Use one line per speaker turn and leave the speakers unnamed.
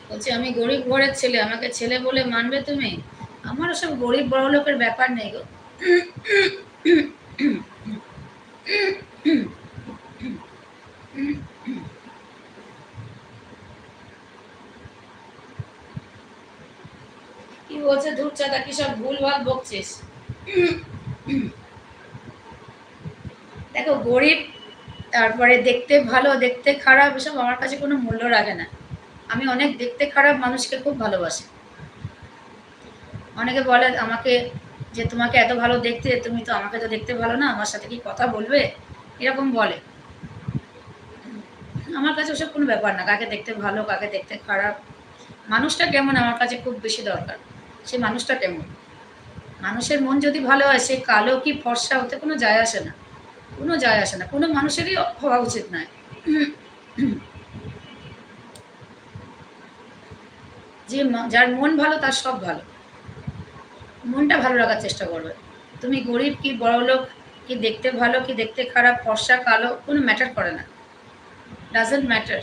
বলছি আমি গরিব ঘরের ছেলে, আমাকে ছেলে বলে মানবে তুমি? আমার ওসব গরিব বড় লোকের ব্যাপার নেই গো। কি বলছে ধূর চাঁদা, কি সব ভুলভাল বকছিস। দেখো গরিব, তারপরে দেখতে ভালো দেখতে খারাপ, এসব আমার কাছে কোনো মূল্য রাখে না। আমি অনেক দেখতে খারাপ মানুষকে খুব ভালোবাসি। অনেকে বলে আমাকে যে তোমাকে এত ভালো দেখতে, তুমি তো আমাকে তো দেখতে ভালো না, আমার সাথে কি কথা বলবে, এরকম বলে। আমার কাছে ওসব কোনো ব্যাপার না, কাকে দেখতে ভালো কাকে দেখতে খারাপ। মানুষটা কেমন আমার কাছে খুব বেশি দরকার, সে মানুষটা কেমন। মানুষের মন যদি ভালো হয়, সে কালো কি ফর্সা হতে কোনো যায় আসে না, কোনো যায় আসে না, কোনো মানুষেরই হওয়া উচিত নয়। যে যার মন ভালো তার সব ভালো। মনটা ভালো রাখার চেষ্টা করবে। তুমি গরিব কি বড়লোক, কি দেখতে ভালো কি দেখতে খারাপ, ফর্সা কালো, কোনো ম্যাটার করে না, ডাজেন্ট ম্যাটার।